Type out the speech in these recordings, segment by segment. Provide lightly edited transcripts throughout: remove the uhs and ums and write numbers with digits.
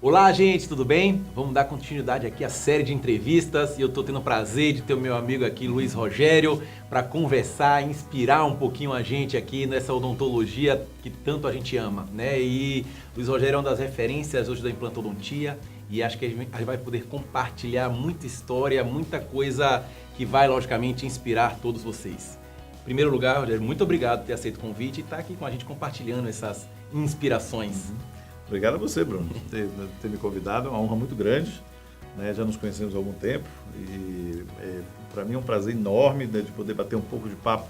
Olá, gente, tudo bem? Vamos dar continuidade aqui à série de entrevistas e eu estou tendo o prazer de ter o meu amigo aqui, Luiz Rogério, para conversar, inspirar um pouquinho a gente aqui nessa odontologia que tanto a gente ama, né? E Luiz Rogério é uma das referências hoje da implantodontia e acho que a gente vai poder compartilhar muita história, muita coisa que vai, logicamente, inspirar todos vocês. Em primeiro lugar, Rogério, muito obrigado por ter aceito o convite e estar aqui com a gente compartilhando essas inspirações. Obrigado a você, Bruno, por ter me convidado. É uma honra muito grande, né? Já nos conhecemos há algum tempo e para mim é um prazer enorme, né, de poder bater um pouco de papo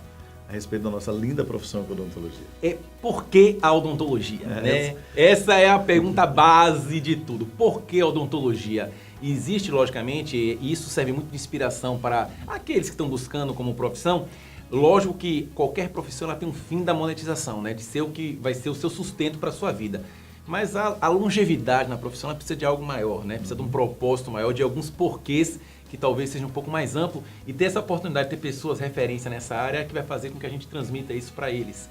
a respeito da nossa linda profissão com odontologia. Por que a odontologia? Né? Essa é a pergunta base de tudo. Por que a odontologia? Existe, logicamente, e isso serve muito de inspiração para aqueles que estão buscando como profissão. Lógico que qualquer profissão ela tem um fim da monetização, né? De ser o que vai ser o seu sustento para a sua vida. Mas a longevidade na profissão ela precisa de algo maior, né? Precisa de um propósito maior, de alguns porquês que talvez seja um pouco mais amplo e ter essa oportunidade de ter pessoas referência nessa área que vai fazer com que a gente transmita isso para eles.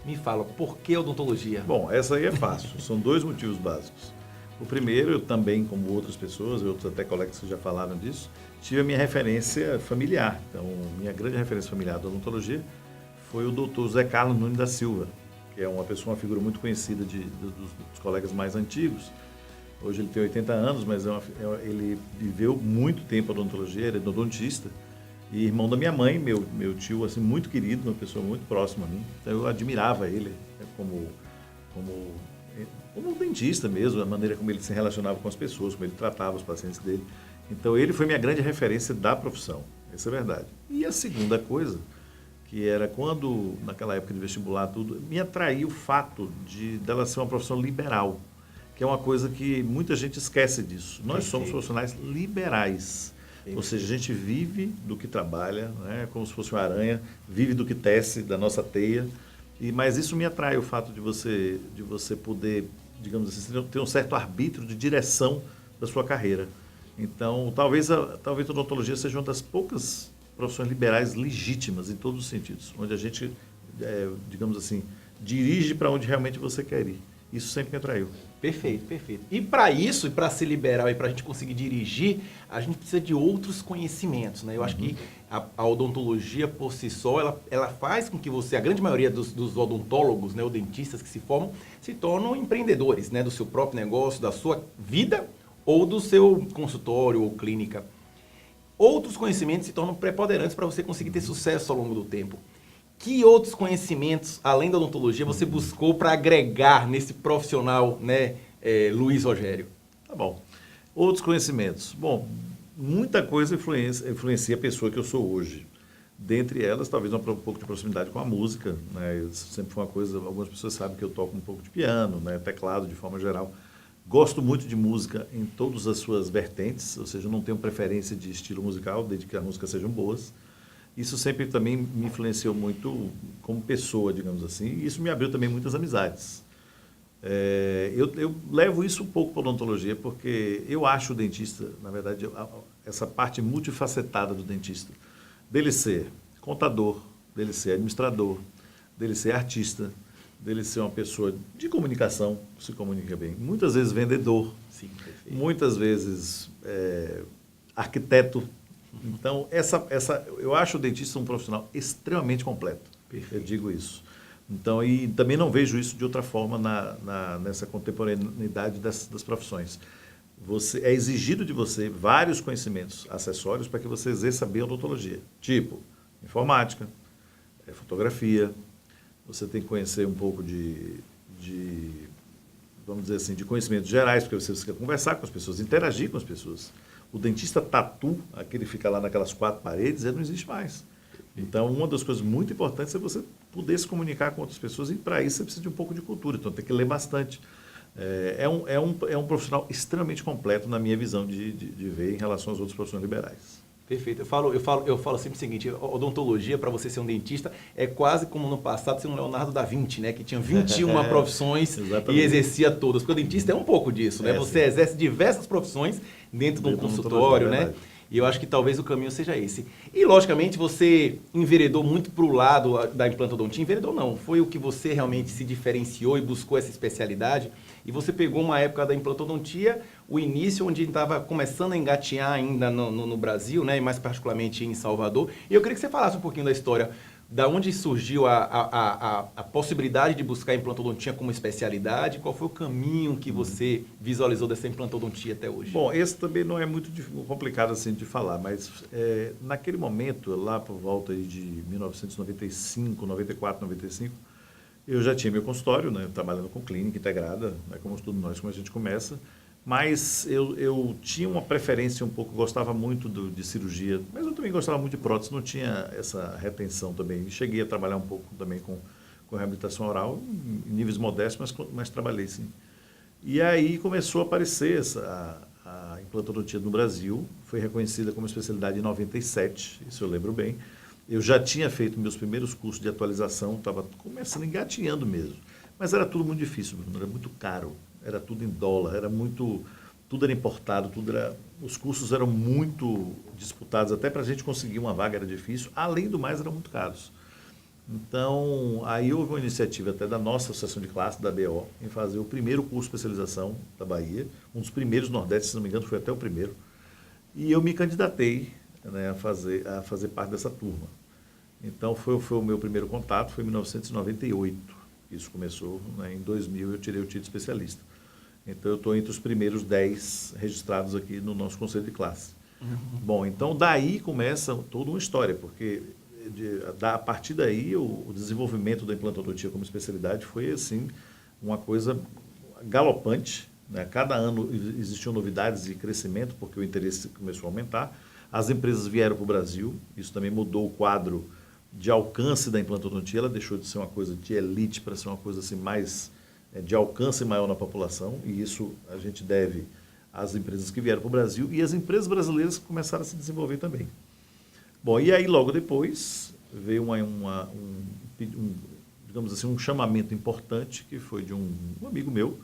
Me fala, por que odontologia? Bom, essa aí é fácil. São dois motivos básicos. O primeiro, eu também, como outras pessoas, outros até colegas que já falaram disso, tive a minha referência familiar. Então, minha grande referência familiar da odontologia foi o Dr. Zé Carlos Nunes da Silva, que é uma figura muito conhecida dos colegas mais antigos. Hoje ele tem 80 anos, mas ele viveu muito tempo a odontologia, ele é odontista e irmão da minha mãe, meu tio, assim, muito querido, uma pessoa muito próxima a mim. Então eu admirava ele, né, como um dentista mesmo, a maneira como ele se relacionava com as pessoas, como ele tratava os pacientes dele. Então ele foi minha grande referência da profissão, essa é a verdade. E a segunda coisa, que era quando, naquela época de vestibular, tudo, me atraiu o fato dela ser uma profissão liberal, que é uma coisa que muita gente esquece disso. Nós somos profissionais liberais, ou seja, a gente vive do que trabalha, né, como se fosse uma aranha, vive do que tece, da nossa teia, mas isso me atrai, o fato de você poder, digamos assim, ter um certo arbítrio de direção da sua carreira. Então, talvez a odontologia seja uma das poucas profissões liberais legítimas em todos os sentidos, onde a gente, digamos assim, dirige para onde realmente você quer ir. Isso sempre me atraiu. Perfeito, perfeito. E para isso, e para ser liberal e para a gente conseguir dirigir, a gente precisa de outros conhecimentos, né? Eu acho que a odontologia por si só, ela faz com que você, a grande maioria dos odontólogos, né, ou dentistas que se formam, se tornam empreendedores, né, do seu próprio negócio, da sua vida ou do seu consultório ou clínica. Outros conhecimentos se tornam preponderantes para você conseguir ter sucesso ao longo do tempo. Que outros conhecimentos, além da odontologia, você buscou para agregar nesse profissional, né, Luiz Rogério? Tá bom. Outros conhecimentos. Bom, muita coisa influencia a pessoa que eu sou hoje. Dentre elas, talvez um pouco de proximidade com a música, né? Sempre foi uma coisa, algumas pessoas sabem que eu toco um pouco de piano, né, teclado de forma geral. Gosto muito de música em todas as suas vertentes, ou seja, eu não tenho preferência de estilo musical, desde que as músicas sejam boas. Isso sempre também me influenciou muito como pessoa, digamos assim, e isso me abriu também muitas amizades. Eu levo isso um pouco para a odontologia, porque eu acho o dentista, na verdade, essa parte multifacetada do dentista, dele ser contador, dele ser administrador, dele ser artista, dele ser uma pessoa de comunicação, que se comunica bem, muitas vezes vendedor, sim, muitas vezes arquiteto. Então, eu acho o dentista um profissional extremamente completo, eu digo isso. Então, e também não vejo isso de outra forma nessa contemporaneidade das profissões. É exigido de você vários conhecimentos acessórios para que você exerça bem a odontologia, tipo informática, fotografia. Você tem que conhecer um pouco vamos dizer assim, de conhecimentos gerais, porque você precisa conversar com as pessoas, interagir com as pessoas. O dentista tatu, aquele que fica lá naquelas 4 paredes, ele não existe mais. Então, uma das coisas muito importantes é você poder se comunicar com outras pessoas e para isso você precisa de um pouco de cultura, então tem que ler bastante. É um profissional extremamente completo na minha visão de ver em relação aos outros profissionais liberais. Perfeito. Eu falo sempre o seguinte, odontologia, para você ser um dentista, é quase como no passado ser um Leonardo da Vinci, né? Que tinha 21 profissões e exercia todas. Porque o dentista é um pouco disso, né? Você exerce diversas profissões dentro de um consultório, né? E eu acho que talvez o caminho seja esse. E, logicamente, você enveredou muito para o lado da implantodontia. Enveredou não, foi o que você realmente se diferenciou e buscou essa especialidade. E você pegou uma época da implantodontia, o início onde estava começando a engatear ainda no Brasil, né? E mais particularmente em Salvador. E eu queria que você falasse um pouquinho da história. Da onde surgiu a possibilidade de buscar a implantodontia como especialidade? Qual foi o caminho que você visualizou dessa implantodontia até hoje? Bom, esse também não é muito complicado assim de falar, mas naquele momento, lá por volta aí de 1995, 94, 95, eu já tinha meu consultório, né, trabalhando com clínica integrada, né, como todos nós, como a gente começa, mas eu tinha uma preferência um pouco, gostava muito de cirurgia, mas eu também gostava muito de prótese, não tinha essa retenção também. E cheguei a trabalhar um pouco também com reabilitação oral, em níveis modestos, mas trabalhei sim. E aí começou a aparecer a implantodontia no Brasil, foi reconhecida como especialidade em 97, isso eu lembro bem. Eu já tinha feito meus primeiros cursos de atualização, estava começando, engatinhando mesmo. Mas era tudo muito difícil, Bruno, era muito caro. Era tudo em dólar, tudo era importado, os cursos eram muito disputados, até para a gente conseguir uma vaga era difícil, além do mais eram muito caros. Então, aí houve uma iniciativa até da nossa associação de classe, da BO, em fazer o primeiro curso de especialização da Bahia, um dos primeiros do Nordeste, se não me engano, foi até o primeiro, e eu me candidatei, né, a fazer parte dessa turma. Então, foi o meu primeiro contato, foi em 1998. Isso começou, né, em 2000, eu tirei o título de especialista. Então, eu estou entre os primeiros 10 registrados aqui no nosso conselho de classe. Bom, então daí começa toda uma história, porque a partir daí o desenvolvimento da implantodontia como especialidade foi, assim, uma coisa galopante, né? Cada ano existiam novidades e crescimento, porque o interesse começou a aumentar. As empresas vieram para o Brasil, isso também mudou o quadro de alcance da implantodontia, ela deixou de ser uma coisa de elite para ser uma coisa assim mais de alcance maior na população, e isso a gente deve às empresas que vieram para o Brasil e as empresas brasileiras que começaram a se desenvolver também. Bom, e aí logo depois veio digamos assim, um chamamento importante que foi de um amigo meu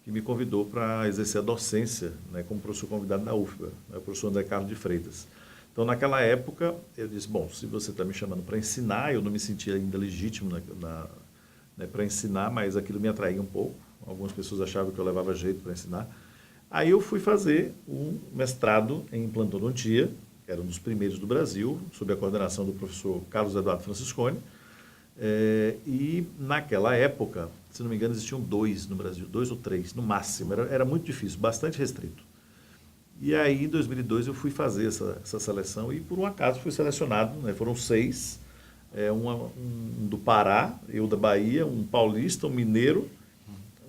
que me convidou para exercer a docência, né, como professor convidado na UFBA, né, o professor André Carlos de Freitas. Então, naquela época, eu disse, bom, se você está me chamando para ensinar, eu não me sentia ainda legítimo né, para ensinar, mas aquilo me atraía um pouco. Algumas pessoas achavam que eu levava jeito para ensinar. Aí eu fui fazer um mestrado em implantodontia, que era um dos primeiros do Brasil, sob a coordenação do professor Carlos Eduardo Franciscone. E naquela época, se não me engano, existiam 2 no Brasil, 2 ou 3 no máximo. Era muito difícil, bastante restrito. E aí, em 2002, eu fui fazer essa seleção e, por um acaso, fui selecionado, né? Foram 6, um do Pará, eu da Bahia, um paulista, um mineiro,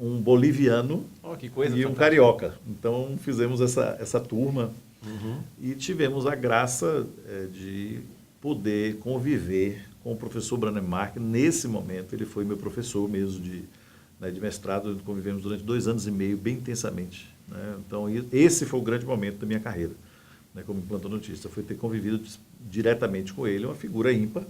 um boliviano que coisa e fantástica. Um carioca. Então, fizemos essa turma e tivemos a graça de poder conviver com o professor Branemark. Nesse momento, ele foi meu professor mesmo de mestrado, convivemos durante 2 anos e meio, bem intensamente. Né? Então, esse foi o grande momento da minha carreira, né, como implantodontista, foi ter convivido diretamente com ele, uma figura ímpar,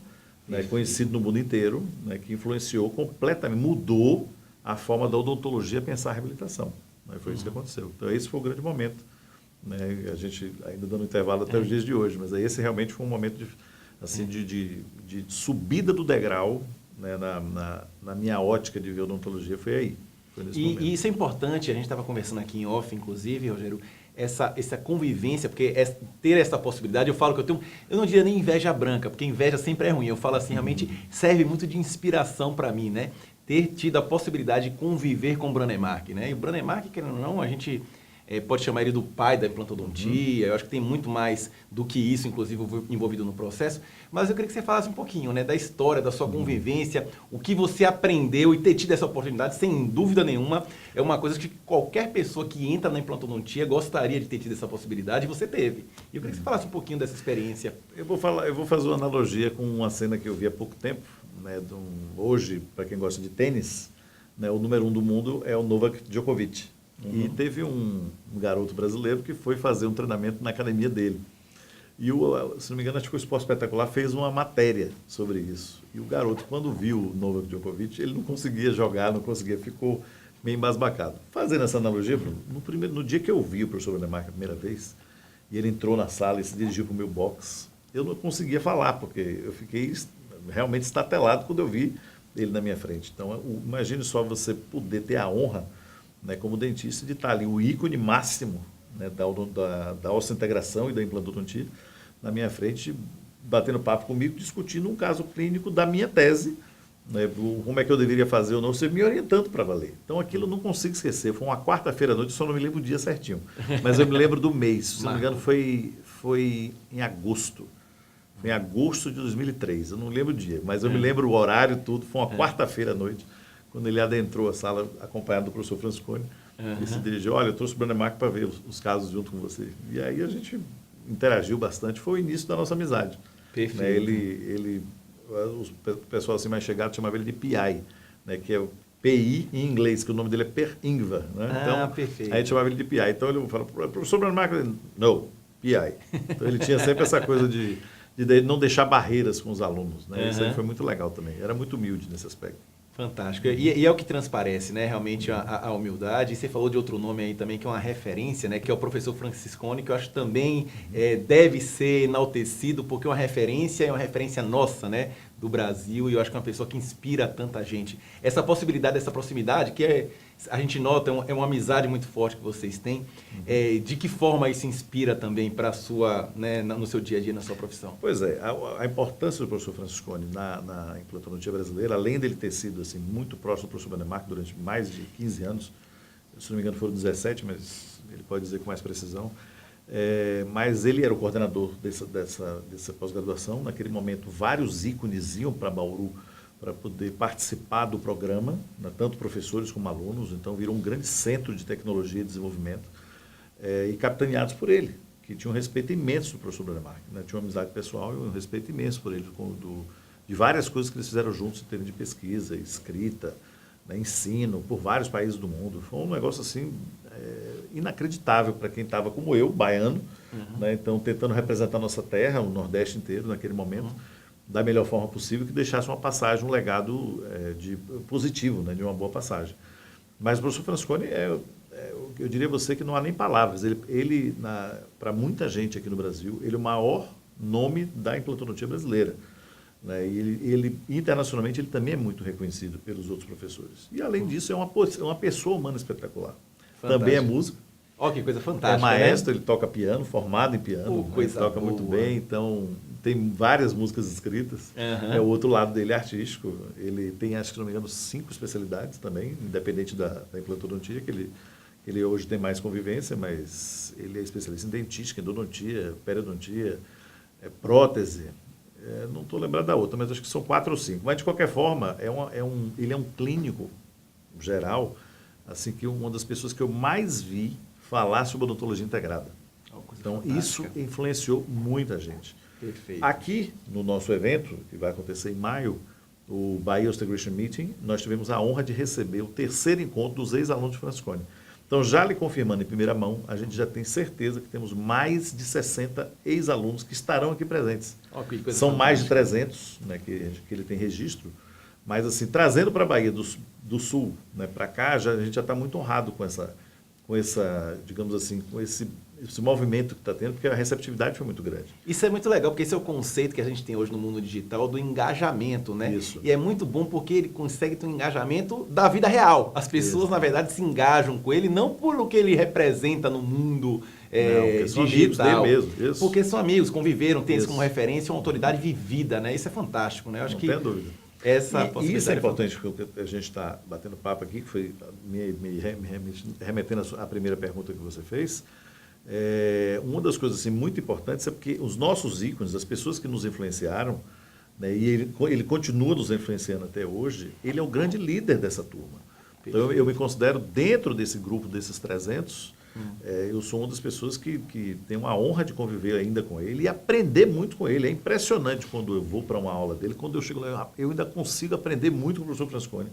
né, conhecido no mundo inteiro, né, que influenciou completamente, mudou a forma da odontologia pensar a reabilitação. Né? Foi isso que aconteceu. Então, esse foi o grande momento. Né? A gente ainda dando intervalo até os dias de hoje, mas esse realmente foi um momento de subida do degrau, né, na minha ótica de ver odontologia, foi aí. E isso é importante, a gente estava conversando aqui em off, inclusive, Rogério, essa convivência, porque ter essa possibilidade, eu falo que eu não diria nem inveja branca, porque inveja sempre é ruim, eu falo assim, realmente serve muito de inspiração para mim, né? Ter tido a possibilidade de conviver com o Branemark, né? E o Branemark, querendo ou não, a gente pode chamar ele do pai da implantodontia, eu acho que tem muito mais do que isso, inclusive, envolvido no processo, mas eu queria que você falasse um pouquinho, né, da história, da sua convivência, o que você aprendeu e ter tido essa oportunidade, sem dúvida nenhuma, é uma coisa que qualquer pessoa que entra na implantodontia gostaria de ter tido essa possibilidade, e você teve. E eu queria que você falasse um pouquinho dessa experiência. Eu vou fazer uma analogia com uma cena que eu vi há pouco tempo, né, hoje, para quem gosta de tênis, né, o número 1 do mundo é o Novak Djokovic. E teve um garoto brasileiro que foi fazer um treinamento na academia dele. E, se não me engano, acho que o Esporte Espetacular fez uma matéria sobre isso. E o garoto, quando viu o Novak Djokovic, ele não conseguia jogar, ficou meio embasbacado. Fazendo essa analogia, no dia que eu vi o professor Branemark a primeira vez, e ele entrou na sala e se dirigiu para o meu box. Eu não conseguia falar, porque eu fiquei realmente estatelado quando eu vi ele na minha frente. Então, imagine só você poder ter a honra, né, como dentista, de estar ali, o ícone máximo, né, da osseointegração e da implantodontia, na minha frente, batendo papo comigo, discutindo um caso clínico da minha tese, né, como é que eu deveria fazer ou não, você me orientando para valer. Então, aquilo eu não consigo esquecer. Foi uma quarta-feira à noite, só não me lembro o dia certinho. Mas eu me lembro do mês. Se não me engano, foi em agosto. Foi em agosto de 2003. Eu não lembro o dia, mas eu me lembro o horário, tudo. Foi uma quarta-feira à noite, quando ele adentrou a sala, acompanhado do professor Franciscone. Ele se dirigiu: olha, eu trouxe o Brandemark para ver os casos junto com você. E aí a gente interagiu bastante. Foi o início da nossa amizade. Perfeito. Né, o pessoal assim mais chegado chamava ele de PI, né, que é o PI em inglês, que o nome dele é Per Ingvar. Né? Então, perfeito. Aí a gente chamava ele de PI. Então ele falou: professor Brandemark, não, PI. Então ele tinha sempre essa coisa de não deixar barreiras com os alunos. Né? Isso aí foi muito legal também. Era muito humilde nesse aspecto. Fantástico. E é o que transparece, né? Realmente a humildade. E você falou de outro nome aí também, que é uma referência, né? Que é o professor Franciscone, que eu acho que também deve ser enaltecido, porque é uma referência nossa, né? Do Brasil, e eu acho que é uma pessoa que inspira tanta gente. Essa possibilidade, essa proximidade, que a gente nota, é uma amizade muito forte que vocês têm. De que forma isso inspira também para sua, né, no seu dia a dia, na sua profissão? Pois é, a importância do professor Franciscone na implantodontia brasileira, além dele ter sido assim, muito próximo do professor Brandemark durante mais de 15 anos, se não me engano foram 17, mas ele pode dizer com mais precisão, mas ele era o coordenador dessa pós-graduação. Naquele momento, vários ícones iam para Bauru para poder participar do programa, né, tanto professores como alunos. Então, virou um grande centro de tecnologia e desenvolvimento, e capitaneados por ele, que tinha um respeito imenso do professor Brandemark. Né? Tinha uma amizade pessoal e um respeito imenso por ele, de várias coisas que eles fizeram juntos em termos de pesquisa, escrita, né, ensino, por vários países do mundo. Foi um negócio assim inacreditável para quem estava como eu, baiano, né, então tentando representar a nossa terra, o Nordeste inteiro naquele momento, da melhor forma possível, que deixasse uma passagem, um legado positivo, né, de uma boa passagem. Mas o professor Franciscone, eu diria a você que não há nem palavras. Ele para muita gente aqui no Brasil, ele é o maior nome da implantodontia brasileira. Né? E ele, internacionalmente, ele também é muito reconhecido pelos outros professores. E, além disso, é uma pessoa humana espetacular. Fantástico. Também é músico. Ó, que coisa fantástica, é maestro, né? Ele toca piano, formado em piano. Coisa ele toca boa. muito bem, então tem várias músicas escritas. É o outro lado dele artístico. Ele tem, acho que, se não me engano, 5 especialidades também, independente da implantodontia, que ele hoje tem mais convivência, mas ele é especialista em dentística, endodontia, periodontia, prótese. Não estou lembrado da outra, mas acho que são 4 ou 5. Mas, de qualquer forma, ele é um clínico geral, assim, que uma das pessoas que eu mais vi falar sobre odontologia integrada. Então, isso influenciou muita gente. Perfeito. Aqui, no nosso evento, que vai acontecer em maio, o Bahia Ostegration Meeting, nós tivemos a honra de receber o 3º encontro dos ex-alunos de Franciscone. Então, já lhe confirmando em primeira mão, a gente já tem certeza que temos mais de 60 ex-alunos que estarão aqui presentes. São mais de 300, né, que ele tem registro, mas assim, trazendo para a Bahia do Sul, né, para cá, a gente já está muito honrado com essa, digamos assim, com esse movimento que está tendo, porque a receptividade foi muito grande. Isso é muito legal, porque esse é o conceito que a gente tem hoje no mundo digital do engajamento, né? Isso. E é muito bom porque ele consegue ter um engajamento da vida real. As pessoas, na verdade, se engajam com ele, não por o que ele representa no mundo porque são amigos dele mesmo. Isso. Porque são amigos, conviveram, têm isso como Isso. referência, uma autoridade vivida, né? Isso é fantástico, né? Eu acho Não que tem dúvida. E isso é importante, porque a gente está batendo papo aqui, que foi me remetendo à primeira pergunta que você fez. Uma das coisas assim, muito importantes é porque os nossos ícones, as pessoas que nos influenciaram, né, e ele continua nos influenciando até hoje, ele é o grande líder dessa turma. Então, eu me considero dentro desse grupo, desses 300, eu sou uma das pessoas que tem uma honra de conviver ainda com ele e aprender muito com ele. É impressionante quando eu vou para uma aula dele, quando eu chego lá, eu ainda consigo aprender muito com o professor Franciscone.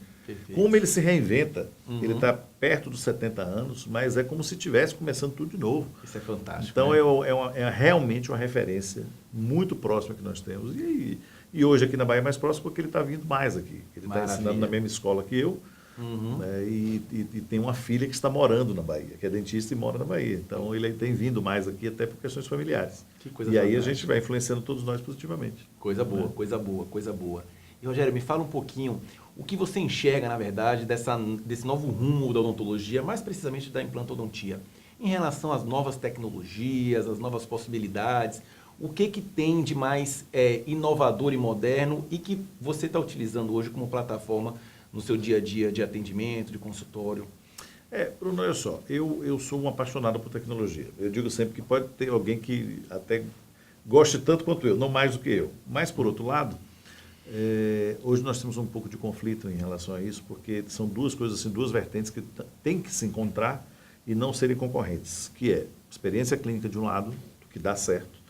Como ele se reinventa. Ele está perto dos 70 anos, mas é como se estivesse começando tudo de novo. Isso é fantástico. Então, né? é realmente uma referência muito próxima que nós temos. E hoje aqui na Bahia é mais próximo porque ele está vindo mais aqui. Ele está ensinando na mesma escola que eu. né? E tem uma filha que está morando na Bahia, que é dentista e mora na Bahia. Então, ele tem vindo mais aqui até por questões familiares. Que coisa e aí fantástica. a gente vai influenciando todos nós positivamente. Coisa boa, coisa boa, coisa boa. E, Rogério, me fala um pouquinho o que você enxerga, na verdade, desse novo rumo da odontologia, mais precisamente da implantodontia, em relação às novas tecnologias, às novas possibilidades. O que tem de mais inovador e moderno e que você está utilizando hoje como plataforma no seu dia a dia de atendimento, de consultório? Bruno, olha só, eu sou um apaixonado por tecnologia. Eu digo sempre que pode ter alguém que até goste tanto quanto eu, não mais do que eu. Mas, por outro lado, hoje nós temos um pouco de conflito em relação a isso, porque são duas coisas, assim, duas vertentes que têm que se encontrar e não serem concorrentes, que é experiência clínica de um lado, que dá certo,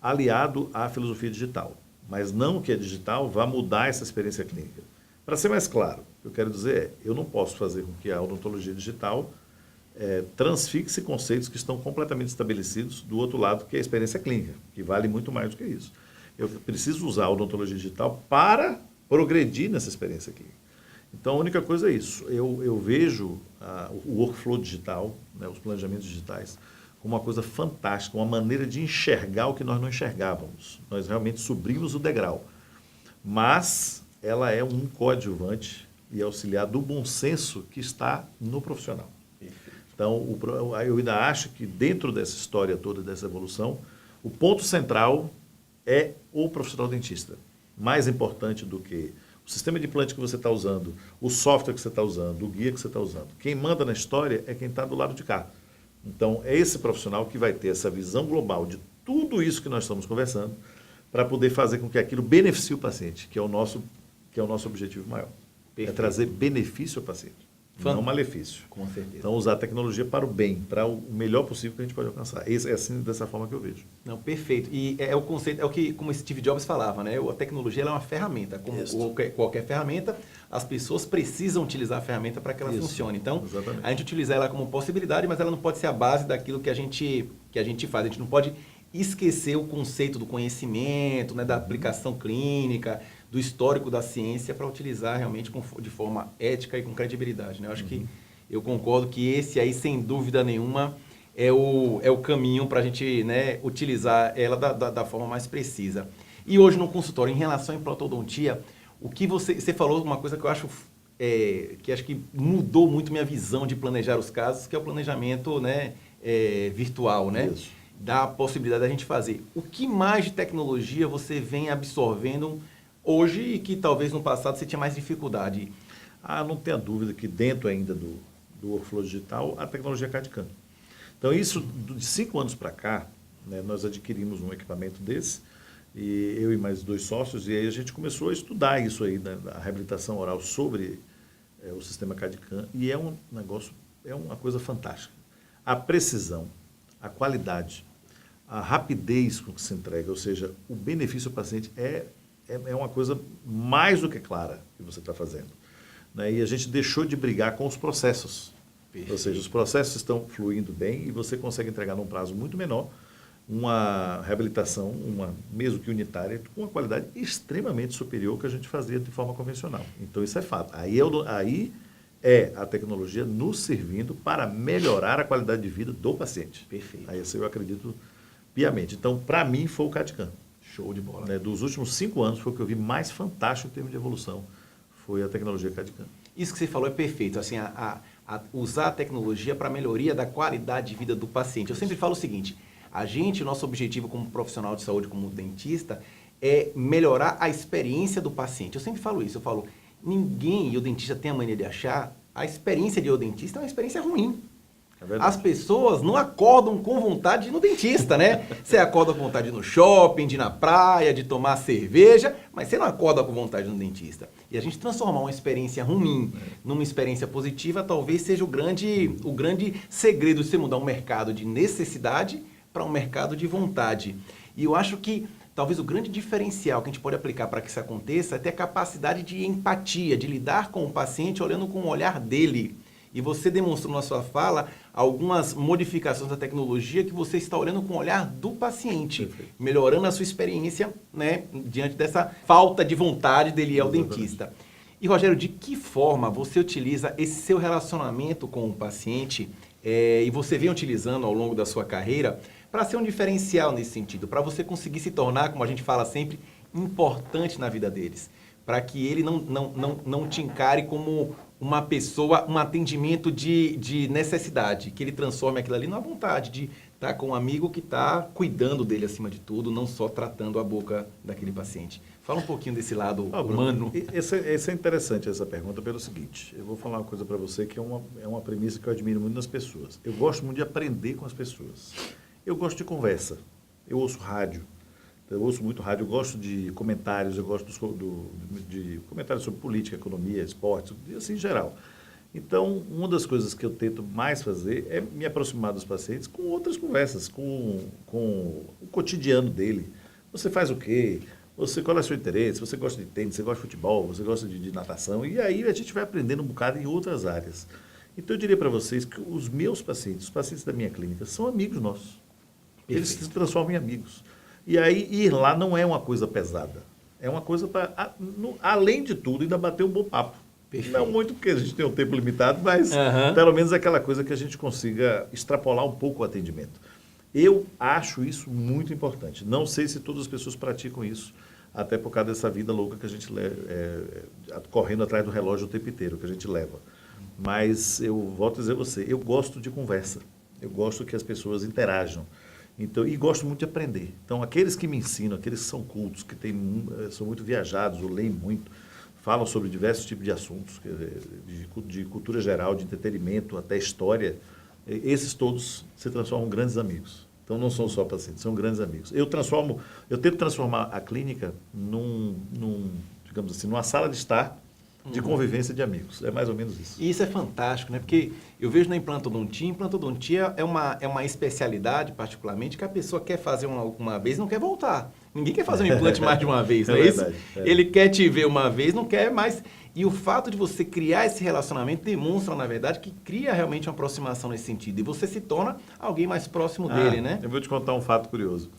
aliado à filosofia digital. Mas não que a digital vá mudar essa experiência clínica. Para ser mais claro, o que eu quero dizer eu não posso fazer com que a odontologia digital transfixe conceitos que estão completamente estabelecidos do outro lado, que é a experiência clínica, que vale muito mais do que isso. Eu preciso usar a odontologia digital para progredir nessa experiência clínica. Então, a única coisa é isso. Eu vejo o workflow digital, né, os planejamentos digitais, como uma coisa fantástica, uma maneira de enxergar o que nós não enxergávamos. Nós realmente subimos o degrau. Mas ela é um coadjuvante e auxiliar do bom senso que está no profissional. Então, eu ainda acho que dentro dessa história toda, dessa evolução, o ponto central é o profissional dentista. Mais importante do que o sistema de implante que você está usando, o software que você está usando, o guia que você está usando. Quem manda na história é quem está do lado de cá. Então, é esse profissional que vai ter essa visão global de tudo isso que nós estamos conversando para poder fazer com que aquilo beneficie o paciente, que é o nosso objetivo maior. Perfeito. É trazer benefício ao paciente, não malefício. Com certeza. Então, usar a tecnologia para o bem, para o melhor possível que a gente pode alcançar. É assim, dessa forma que eu vejo. Não, perfeito. E é o conceito, como Steve Jobs falava, né? A tecnologia ela é uma ferramenta. Como qualquer ferramenta, as pessoas precisam utilizar a ferramenta para que ela funcione. Então, exatamente. A gente utiliza ela como possibilidade, mas ela não pode ser a base daquilo que a gente faz. A gente não pode esquecer o conceito do conhecimento, né? Da aplicação clínica, do histórico da ciência para utilizar realmente de forma ética e com credibilidade, né? Eu acho que eu concordo que esse aí, sem dúvida nenhuma, é o caminho para a gente, né, utilizar ela da forma mais precisa. E hoje no consultório, em relação à implantodontia, o que você falou uma coisa que eu acho que mudou muito minha visão de planejar os casos, que é o planejamento, né, virtual, né? Isso. Dá a possibilidade da gente fazer. O que mais de tecnologia você vem absorvendo hoje e que talvez no passado você tinha mais dificuldade? Não tenha dúvida que dentro ainda do workflow digital, a tecnologia CAD/CAM. Então, isso de 5 anos para cá, né, nós adquirimos um equipamento desse, e eu e mais 2 sócios, e aí a gente começou a estudar isso aí, né, a reabilitação oral sobre o sistema CAD/CAM, e é um negócio, é uma coisa fantástica. A precisão, a qualidade, a rapidez com que se entrega, ou seja, o benefício ao paciente é uma coisa mais do que clara que você está fazendo. Né? E a gente deixou de brigar com os processos. Perfeito. Ou seja, os processos estão fluindo bem e você consegue entregar num prazo muito menor uma reabilitação, mesmo que unitária, com uma qualidade extremamente superior ao que a gente fazia de forma convencional. Então, isso é fato. Aí é a tecnologia nos servindo para melhorar a qualidade de vida do paciente. Perfeito. Aí isso eu acredito piamente. Então, para mim, foi o CAD/CAM. Show de bola. Né? Dos últimos 5 anos, foi o que eu vi mais fantástico em termos de evolução. Foi a tecnologia CAD/CAM. Isso que você falou é perfeito. Assim, usar a tecnologia para a melhoria da qualidade de vida do paciente. Eu sempre falo o seguinte, o nosso objetivo como profissional de saúde, como dentista, é melhorar a experiência do paciente. Eu sempre falo isso, eu falo, ninguém, e o dentista tem a mania de achar, a experiência de ir ao dentista é uma experiência ruim. As pessoas não acordam com vontade de ir no dentista, né? Você acorda com vontade de ir no shopping, de ir na praia, de tomar cerveja, mas você não acorda com vontade de ir no dentista. E a gente transformar uma experiência ruim numa experiência positiva talvez seja o grande segredo de você mudar um mercado de necessidade para um mercado de vontade. E eu acho que talvez o grande diferencial que a gente pode aplicar para que isso aconteça é ter a capacidade de empatia, de lidar com o paciente olhando com o olhar dele. E você demonstrou na sua fala algumas modificações da tecnologia que você está olhando com o olhar do paciente, perfeito, melhorando a sua experiência, né, diante dessa falta de vontade dele ir ao dentista. E, Rogério, de que forma você utiliza esse seu relacionamento com o paciente e você vem utilizando ao longo da sua carreira para ser um diferencial nesse sentido, para você conseguir se tornar, como a gente fala sempre, importante na vida deles, para que ele não te encare como uma pessoa, um atendimento de necessidade, que ele transforme aquilo ali numa vontade de estar com um amigo que está cuidando dele acima de tudo, não só tratando a boca daquele paciente. Fala um pouquinho desse lado humano. Esse é interessante, essa pergunta, pelo seguinte. Eu vou falar uma coisa para você que é uma premissa que eu admiro muito nas pessoas. Eu gosto muito de aprender com as pessoas. Eu gosto de conversa. Eu ouço rádio. Eu ouço muito rádio. Eu gosto de comentários. Eu gosto de comentários sobre política, economia, esporte, assim em geral. Então, uma das coisas que eu tento mais fazer é me aproximar dos pacientes com outras conversas, com o cotidiano dele. Você faz o quê? Qual é o seu interesse? Você gosta de tênis, você gosta de futebol, você gosta de natação? E aí a gente vai aprendendo um bocado em outras áreas. Então, eu diria para vocês que os meus pacientes, os pacientes da minha clínica, são amigos nossos. Eles se transformam em amigos. E aí, ir lá não é uma coisa pesada. É uma coisa para, além de tudo, ainda bater um bom papo. Perfeito. Não muito porque a gente tem um tempo limitado, mas pelo menos aquela coisa que a gente consiga extrapolar um pouco o atendimento. Eu acho isso muito importante. Não sei se todas as pessoas praticam isso, até por causa dessa vida louca que a gente correndo atrás do relógio o tempo inteiro, que a gente leva. Mas eu volto a dizer a você, eu gosto de conversa. Eu gosto que as pessoas interajam. Então, e gosto muito de aprender. Então, aqueles que me ensinam, aqueles que são cultos, que são muito viajados, ou leem muito, falam sobre diversos tipos de assuntos, de cultura geral, de entretenimento, até história, esses todos se transformam em grandes amigos. Então, não são só pacientes, são grandes amigos. Eu tento transformar a clínica digamos assim, numa sala de estar de convivência de amigos. É mais ou menos isso. E isso é fantástico, né? Porque eu vejo na implantodontia é uma especialidade, particularmente, que a pessoa quer fazer uma vez e não quer voltar. Ninguém quer fazer um implante mais de uma vez, não é isso? Ele quer te ver uma vez, não quer mais. E o fato de você criar esse relacionamento demonstra, na verdade, que cria realmente uma aproximação nesse sentido. E você se torna alguém mais próximo dele, né? Eu vou te contar um fato curioso.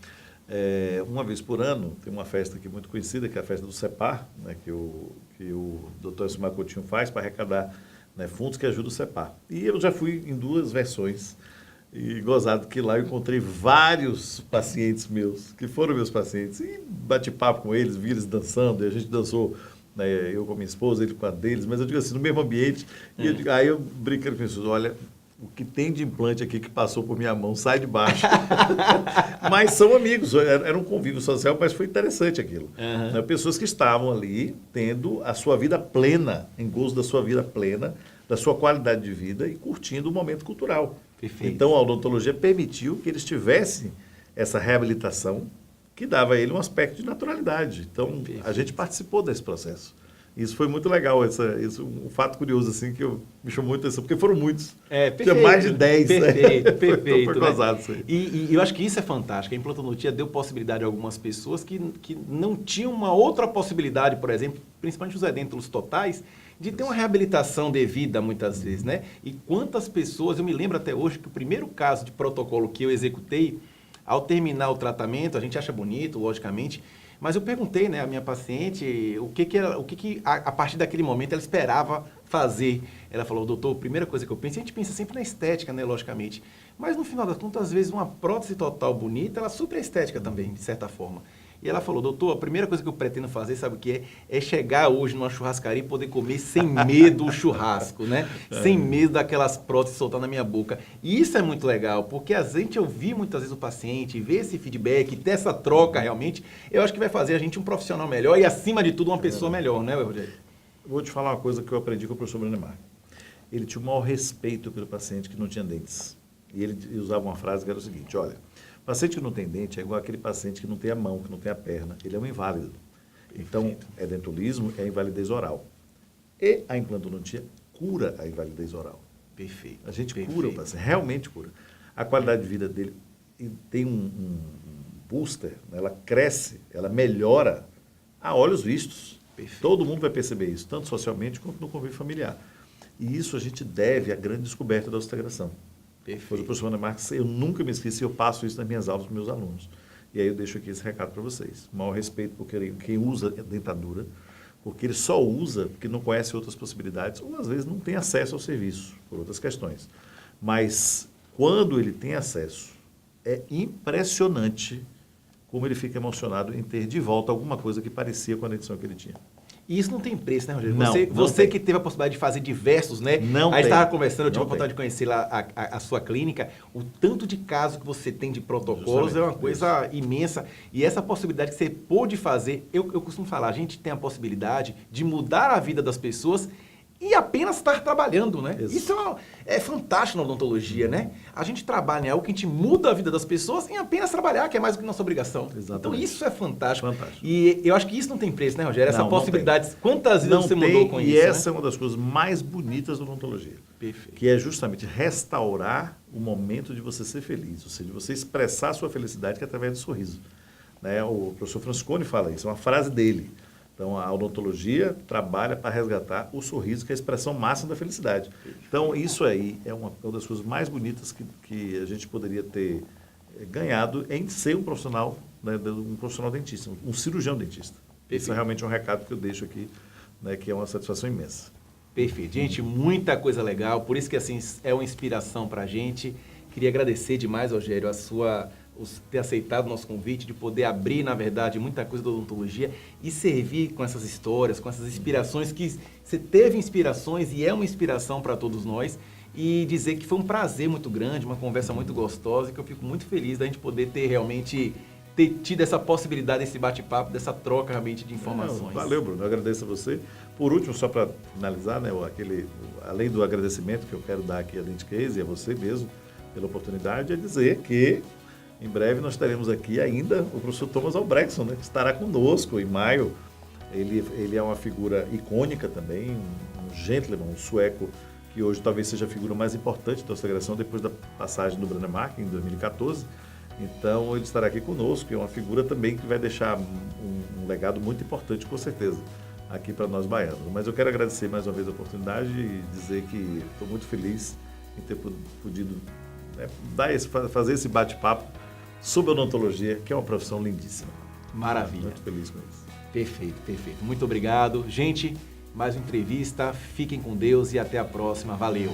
Uma vez por ano, tem uma festa aqui muito conhecida, que é a festa do CEPAR, né, que o Dr. Elcimar Coutinho faz para arrecadar, né, fundos que ajudam o CEPAR. E eu já fui em 2 versões, e gozado que lá eu encontrei vários pacientes meus, que foram meus pacientes, e bati papo com eles, vi eles dançando, e a gente dançou, né, eu com a minha esposa, ele com a deles, mas eu digo assim, no mesmo ambiente, e aí eu brincando com isso, olha, o que tem de implante aqui que passou por minha mão sai de baixo. Mas são amigos, era um convívio social, mas foi interessante aquilo. Né? Pessoas que estavam ali tendo a sua vida plena, em gozo da sua vida plena, da sua qualidade de vida e curtindo o momento cultural. Perfeito. Então a odontologia permitiu que eles tivessem essa reabilitação que dava a ele um aspecto de naturalidade. Então a gente participou desse processo. Isso foi muito legal, um fato curioso, assim, que me chamou muito atenção, porque foram muitos. Perfeito. Tinha mais de 10. Perfeito. Foi gozado isso aí. E eu acho que isso é fantástico. A implantodontia deu possibilidade a algumas pessoas que não tinham uma outra possibilidade, por exemplo, principalmente os edêntulos totais, de ter uma reabilitação devida, muitas vezes, né? E quantas pessoas, eu me lembro até hoje que o primeiro caso de protocolo que eu executei, ao terminar o tratamento, a gente acha bonito, logicamente, mas eu perguntei, né, à minha paciente o que a partir daquele momento ela esperava fazer. Ela falou, doutor, a primeira coisa que eu penso, a gente pensa sempre na estética, né, logicamente. Mas no final das contas, às vezes uma prótese total bonita, ela supre a estética também, de certa forma. E ela falou, doutor, a primeira coisa que eu pretendo fazer, sabe o que é? É chegar hoje numa churrascaria e poder comer sem medo o churrasco, né? Sem medo daquelas próteses soltar na minha boca. E isso é muito legal, porque a gente ouvir muitas vezes o paciente, ver esse feedback, ter essa troca realmente, eu acho que vai fazer a gente um profissional melhor e, acima de tudo, uma pessoa melhor, né, Rogério? Vou te falar uma coisa que eu aprendi com o professor Brunemar. Ele tinha o maior respeito pelo paciente que não tinha dentes. E ele usava uma frase que era o seguinte, olha, o paciente que não tem dente é igual aquele paciente que não tem a mão, que não tem a perna. Ele é um inválido. Então, dentulismo é invalidez oral. E a implantodontia cura a invalidez oral. Perfeito. A gente cura o paciente, realmente cura. A qualidade de vida dele tem um booster, né? Ela cresce, ela melhora a olhos vistos. Perfeito. Todo mundo vai perceber isso, tanto socialmente quanto no convívio familiar. E isso a gente deve à grande descoberta da osteogração. Foi o professor Ana Marques, eu nunca me esqueci, eu passo isso nas minhas aulas para os meus alunos. E aí eu deixo aqui esse recado para vocês. O maior respeito por quem usa dentadura, porque ele só usa porque não conhece outras possibilidades, ou às vezes não tem acesso ao serviço, por outras questões. Mas quando ele tem acesso, é impressionante como ele fica emocionado em ter de volta alguma coisa que parecia com a edição que ele tinha. E isso não tem preço, né, Rogério? Não, Você tem. que teve a possibilidade de fazer diversos, né? Não Aí tem. estava conversando, eu tive a Não oportunidade de conhecer lá a sua clínica. O tanto de casos que você tem de protocolos Justamente, é uma coisa imensa. E essa possibilidade que você pôde fazer, eu costumo falar, a gente tem a possibilidade de mudar a vida das pessoas e apenas estar trabalhando, né? Isso. Isso é fantástico na odontologia, né? A gente trabalha em algo que a gente muda a vida das pessoas em apenas trabalhar, que é mais do que nossa obrigação. Exatamente. Então isso é fantástico. Fantástico. E eu acho que isso não tem preço, né, Rogério? Essa Não, não possibilidade. Quantas vezes Não você tem, mudou com e isso? essa né? é uma das coisas mais bonitas da odontologia. Perfeito. Que é justamente restaurar o momento de você ser feliz, ou seja, de você expressar a sua felicidade que é através do sorriso. Né? O professor Francesconi fala isso, é uma frase dele. Então, a odontologia trabalha para resgatar o sorriso, que é a expressão máxima da felicidade. Então, isso aí é uma das coisas mais bonitas que a gente poderia ter ganhado em ser um profissional, né, um profissional dentista, um cirurgião dentista. Esse é realmente um recado que eu deixo aqui, né, que é uma satisfação imensa. Perfeito. Gente, muita coisa legal, por isso que assim é uma inspiração para a gente. Queria agradecer demais, Rogério, ter aceitado o nosso convite, de poder abrir, na verdade, muita coisa da odontologia e servir com essas histórias, com essas inspirações, que você teve inspirações e é uma inspiração para todos nós. E dizer que foi um prazer muito grande, uma conversa muito gostosa, e que eu fico muito feliz da gente poder ter tido essa possibilidade, desse bate-papo, dessa troca realmente de informações. Valeu, Bruno. Eu agradeço a você. Por último, só para finalizar, né, além do agradecimento que eu quero dar aqui a Dentcase e a você mesmo pela oportunidade, é dizer que em breve nós teremos aqui ainda o professor Thomas Albrechtson, né, que estará conosco em maio. Ele é uma figura icônica também, um gentleman, um sueco, que hoje talvez seja a figura mais importante da integração depois da passagem do Brennemark em 2014. Então, ele estará aqui conosco, é uma figura também que vai deixar um legado muito importante, com certeza, aqui para nós baianos. Mas eu quero agradecer mais uma vez a oportunidade e dizer que estou muito feliz em ter podido fazer esse bate-papo sobre odontologia, que é uma profissão lindíssima. Maravilha. Muito feliz com isso. Perfeito, perfeito. Muito obrigado. Gente, mais uma entrevista. Fiquem com Deus e até a próxima. Valeu.